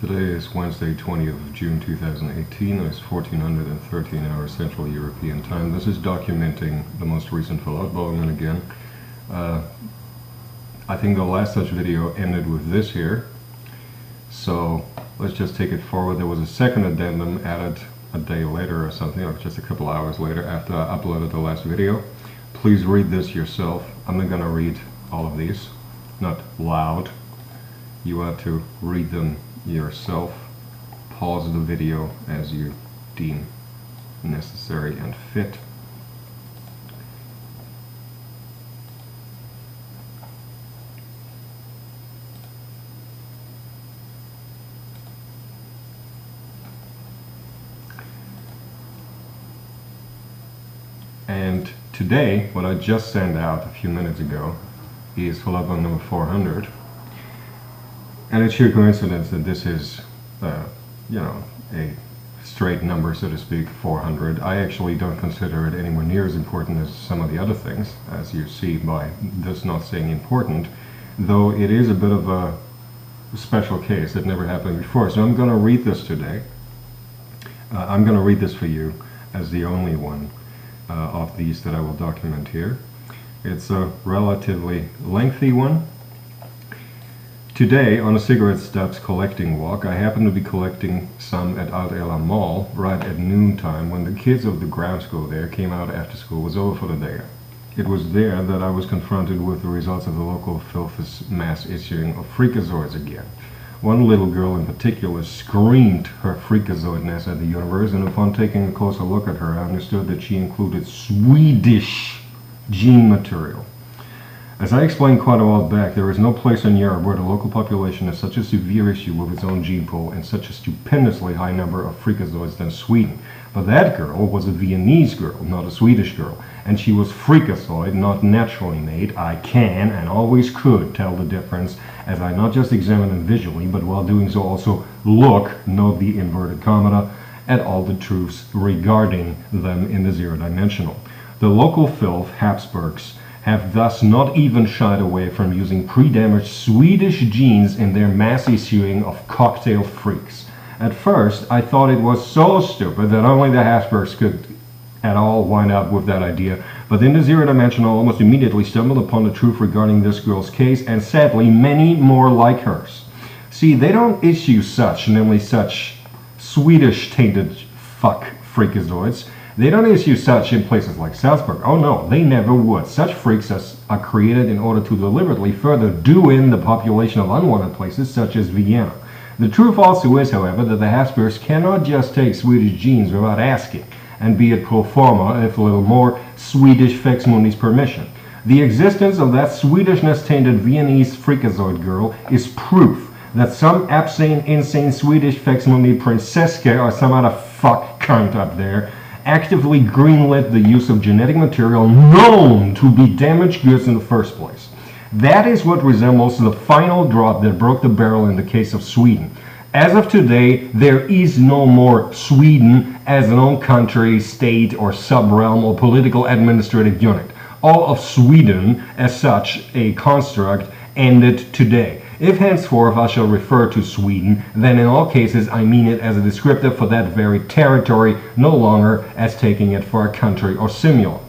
Today is Wednesday, 20th of June 2018. It's 1413 hours Central European Time. This is documenting the most recent Verlautbarungen again. I think the last such video ended with this here. So let's just take it forward. There was a second addendum added a day later or something, or just a couple hours later after I uploaded the last video. Please read this yourself. I'm not going to read all of these, not loud. You are to read them yourself. Pause the video as you deem necessary and fit. And today, what I just sent out a few minutes ago is Verlautbarung number 400. And it's sheer coincidence that this is, a straight number, so to speak, 400. I actually don't consider it anywhere near as important as some of the other things, as you see by this not saying important, though it is a bit of a special case that never happened before. So I'm going to read this today. I'm going to read this for you as the only one of these that I will document here. It's a relatively lengthy one. Today, on a cigarette stubs collecting walk, I happened to be collecting some at Alt-Ela Mall right at noontime when the kids of the ground school there came out after school was over for the day. It was there that I was confronted with the results of the local filth's mass issuing of freakazoids again. One little girl in particular screamed her freakazoidness at the universe, and upon taking a closer look at her, I understood that she included Swedish gene material. As I explained quite a while back, there is no place in Europe where the local population has such a severe issue with its own gene pool and such a stupendously high number of freakazoids than Sweden. But that girl was a Viennese girl, not a Swedish girl, and she was freakazoid, not naturally made. I can and always could tell the difference, as I not just examine them visually, but while doing so also look, note the inverted comma, at all the truths regarding them in the zero-dimensional. The local filth, Habsburgs, have thus not even shied away from using pre-damaged Swedish genes in their mass issuing of cocktail freaks. At first, I thought it was so stupid that only the Habsburgs could at all wind up with that idea, but in the zero-dimensional almost immediately stumbled upon the truth regarding this girl's case, and sadly many more like hers. See, they don't issue such, namely such Swedish-tainted fuck freakazoids. They don't issue such in places like Salzburg. Oh no, they never would. Such freaks are created in order to deliberately further do in the population of unwanted places such as Vienna. The truth also is, however, that the Habsburgs cannot just take Swedish genes without asking, and be it pro forma, if a little more, Swedish Fex Mundi's permission. The existence of that Swedishness-tainted Viennese freakazoid girl is proof that some insane Swedish Fex Mundi Princeska or some other fuck cunt up there actively greenlit the use of genetic material known to be damaged goods in the first place. That is what resembles the final drop that broke the barrel in the case of Sweden. As of today, there is no more Sweden as an own country, state, or sub-realm or political administrative unit. All of Sweden, as such a construct, ended today. If henceforth I shall refer to Sweden, then in all cases I mean it as a descriptor for that very territory, no longer as taking it for a country or similar.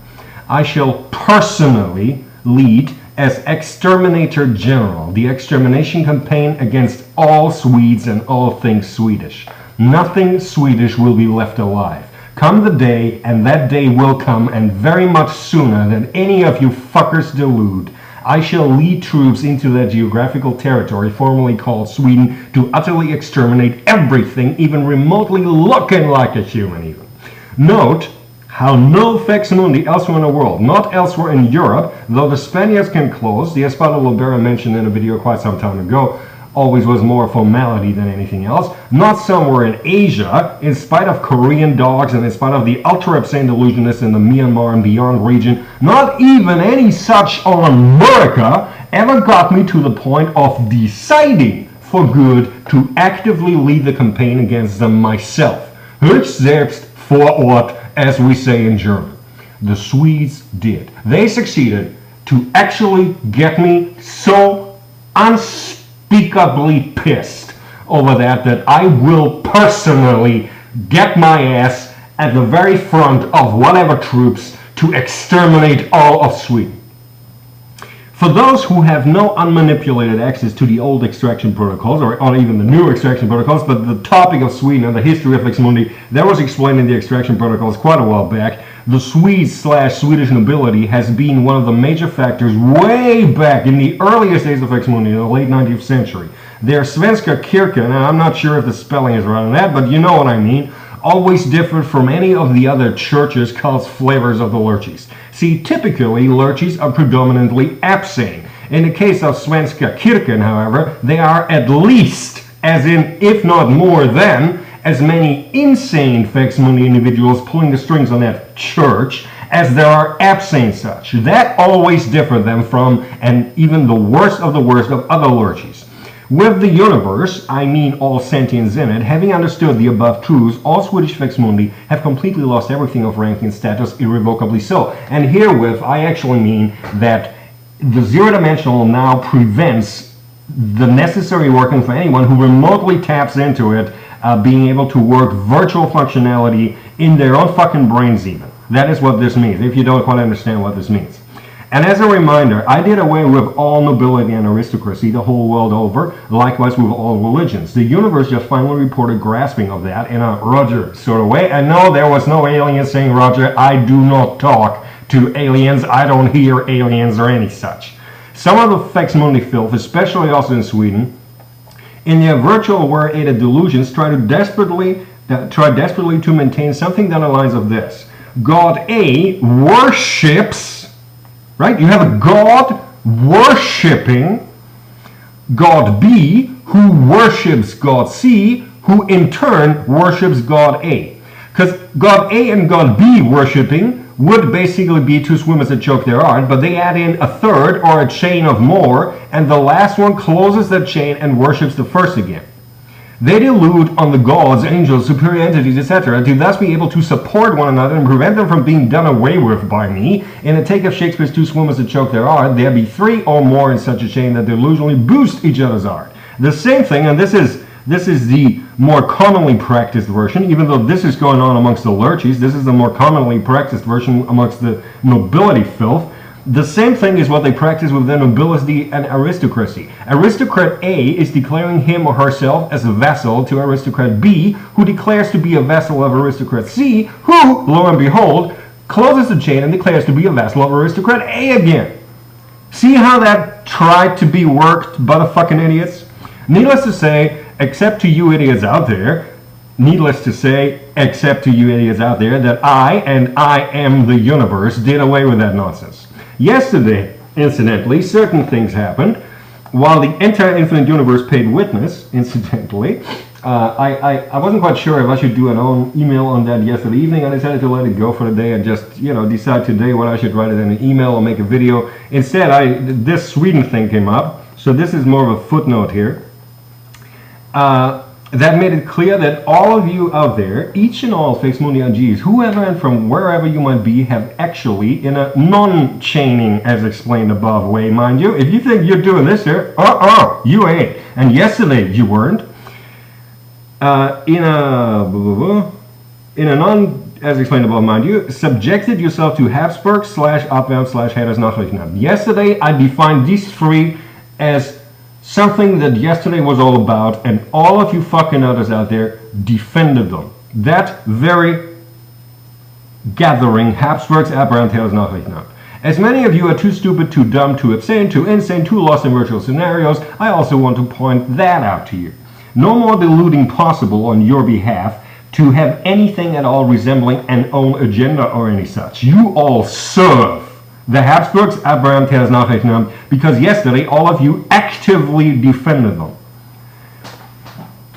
I shall personally lead as Exterminator General the extermination campaign against all Swedes and all things Swedish. Nothing Swedish will be left alive. Come the day, and that day will come, and very much sooner than any of you fuckers delude, I shall lead troops into that geographical territory formerly called Sweden to utterly exterminate everything even remotely looking like a human even. Note how no Fex Mundi elsewhere in the world, not elsewhere in Europe, though the Spaniards can close, the Espada Lobera mentioned in a video quite some time ago, always was more formality than anything else, not somewhere in Asia, in spite of Korean dogs and in spite of the ultra-obscene delusionists in the Myanmar and beyond region, not even any such on America ever got me to the point of deciding for good to actively lead the campaign against them myself. Höchst selbst vor Ort, as we say in German. The Swedes did. They succeeded to actually get me so unspeakably pissed over that I will personally get my ass at the very front of whatever troops to exterminate all of Sweden. For those who have no unmanipulated access to the old extraction protocols, or even the new extraction protocols, but the topic of Sweden and the history of Lex Mundi, that was explained in the extraction protocols quite a while back. The Swedes/Swedish nobility has been one of the major factors way back in the earliest days of Lex Mundi, in the late 19th century. Their Svenska Kyrkan, and I'm not sure if the spelling is right on that, but you know what I mean, always differed from any of the other churches, cults, flavors of the lurchies. See, typically, lurchies are predominantly abseining. In the case of Svenska Kyrkan, however, they are at least, as in, if not more than, as many insane Lex Mundi individuals pulling the strings on that church as there are abseining such. That always differed them from, and even the worst of other lurchies. With the universe, I mean all sentients in it, having understood the above truths, all Swedish Lex Mundi have completely lost everything of rank and status, irrevocably so. And herewith, I actually mean that the zero-dimensional now prevents the necessary working for anyone who remotely taps into it, being able to work virtual functionality in their own fucking brains even. That is what this means, if you don't quite understand what this means. And as a reminder, I did away with all nobility and aristocracy the whole world over, likewise with all religions. The universe just finally reported grasping of that in a Roger sort of way. And no, there was no alien saying, Roger, I do not talk to aliens, I don't hear aliens or any such. Some of the Lex Mundi filth, especially also in Sweden, in their virtual aware-aided delusions, try desperately to maintain something down the lines of this. God A worships, right? You have a God worshipping God B, who worships God C, who in turn worships God A. Because God A and God B worshipping would basically be two swimmers that choke their art, but they add in a third or a chain of more, and the last one closes that chain and worships the first again. They delude on the gods, angels, superior entities, etc., to thus be able to support one another and prevent them from being done away with by me. In a take of Shakespeare's two swimmers that choke their art, there be three or more in such a chain that delusionally boost each other's art. The same thing, and this is the more commonly practiced version, even though this is going on amongst the lurchies, this is the more commonly practiced version amongst the nobility filth. The same thing is what they practice with their nobility and aristocracy. Aristocrat A is declaring him or herself as a vassal to aristocrat B, who declares to be a vassal of aristocrat C, who, lo and behold, closes the chain and declares to be a vassal of aristocrat A again. See how that tried to be worked, motherfucking idiots? Needless to say, except to you idiots out there, that I and I am the universe did away with that nonsense. Yesterday, incidentally, certain things happened. While the entire infinite universe paid witness, incidentally, I wasn't quite sure if I should do an own email on that yesterday evening. I decided to let it go for the day and just, decide today what I should write it in an email or make a video. Instead, this Sweden thing came up, so this is more of a footnote here. That made it clear that all of you out there, each and all Lex Mundi OGs, whoever and from wherever you might be, have actually, in a non-chaining, as explained above way, mind you, if you think you're doing this here, you ain't. And yesterday you weren't. In a non, as explained above, mind you, subjected yourself to Habsburg /Abwehr/Haters Nachrichten. Yesterday I defined these three as something that yesterday was all about, and all of you fucking others out there defended them. That very gathering, Habsburgs, Abwehr, Haters Nachrichten. As many of you are too stupid, too dumb, too obscene, too insane, too lost in virtual scenarios, I also want to point that out to you. No more deluding possible on your behalf to have anything at all resembling an own agenda or any such. You all serve the Habsburgs, Abwehr, Haters Nachrichten, because yesterday all of you actively defended them.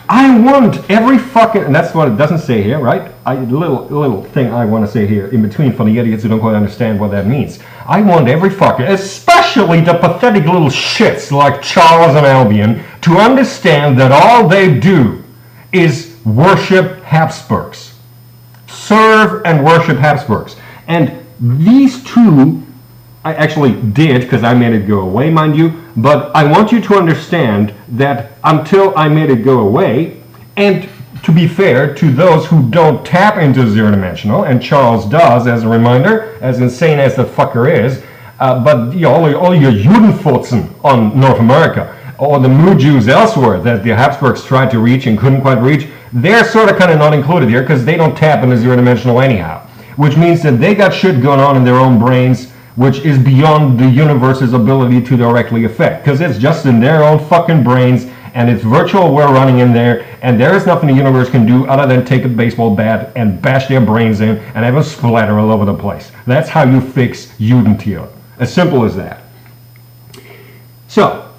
I want every fucking, and that's what it doesn't say here, right? Little thing I want to say here in between for the idiots who don't quite understand what that means. I want every fucking, especially the pathetic little shits like Charles and Albion, to understand that all they do is worship Habsburgs. Serve and worship Habsburgs. And these two I actually did, because I made it go away, mind you, but I want you to understand that until I made it go away, and to be fair to those who don't tap into zero-dimensional, and Charles does, as a reminder, as insane as the fucker is, but you know, all your Judenfurzen on North America, or the Moo Jews elsewhere that the Habsburgs tried to reach and couldn't quite reach, they're sort of kind of not included here because they don't tap into zero-dimensional anyhow, which means that they got shit going on in their own brains which is beyond the universe's ability to directly affect, because it's just in their own fucking brains, and it's virtual we're running in there, and there is nothing the universe can do other than take a baseball bat and bash their brains in and have them splatter all over the place. That's how you fix Judentheory. As simple as that. So,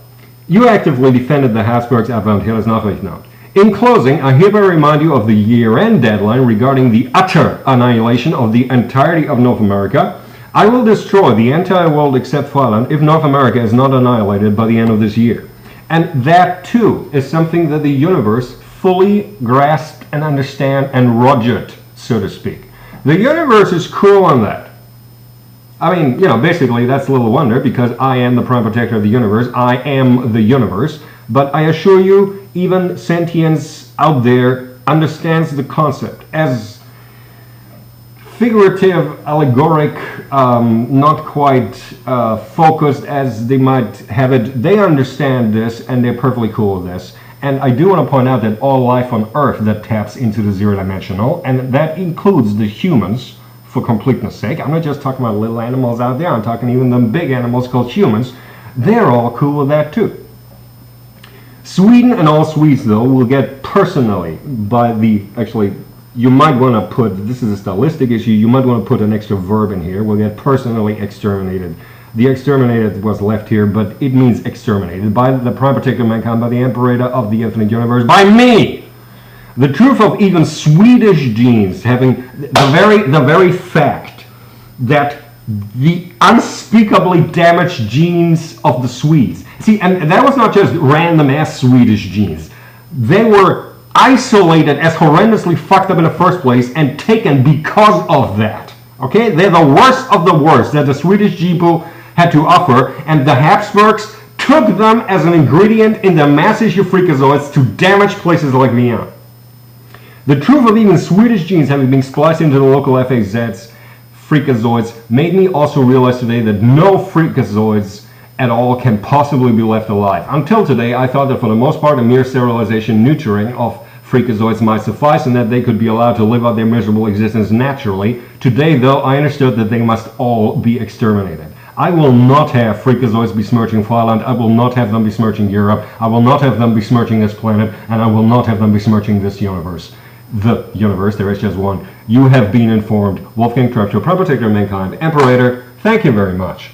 you actively defended the Habsburgs Advent hier als Nachrichtennamt. In closing, I hereby remind you of the year-end deadline regarding the utter annihilation of the entirety of North America. I will destroy the entire world except Thailand if North America is not annihilated by the end of this year. And that too is something that the universe fully grasped and understand and rogered, so to speak. The universe is cool on that. I mean, you know, basically that's little wonder because I am the prime protector of the universe. I am the universe. But I assure you, even sentience out there understands the concept as figurative, allegoric, not quite focused as they might have it. They understand this and they're perfectly cool with this. And I do want to point out that all life on Earth that taps into the zero-dimensional, and that includes the humans, for completeness sake. I'm not just talking about little animals out there, I'm talking even the big animals called humans. They're all cool with that too. Sweden and all Swedes, though, will get personally by the, actually, you might want to put, this is a stylistic issue, you might want to put an extra verb in here, will get personally exterminated. The exterminated was left here, but it means exterminated by the prime protector of mankind, by the Emperor of the infinite universe, by me! The truth of even Swedish genes having the very fact that the unspeakably damaged genes of the Swedes. See, and that was not just random ass Swedish genes. They were isolated as horrendously fucked up in the first place and taken because of that. Okay? They're the worst of the worst that the Swedish gene pool had to offer, and the Habsburgs took them as an ingredient in their mass issue freakazoids to damage places like Vienna. The truth of even Swedish genes having been spliced into the local FAZs freakazoids made me also realize today that no freakazoids at all can possibly be left alive. Until today, I thought that for the most part a mere sterilization neutering of freakazoids might suffice and that they could be allowed to live out their miserable existence naturally. Today, though, I understood that they must all be exterminated. I will not have freakazoids besmirching Thailand, I will not have them besmirching Europe, I will not have them besmirching this planet, and I will not have them besmirching this universe. The universe, there is just one. You have been informed. Wolfgang Treptow, Prime Protector of Mankind, Imperator, thank you very much.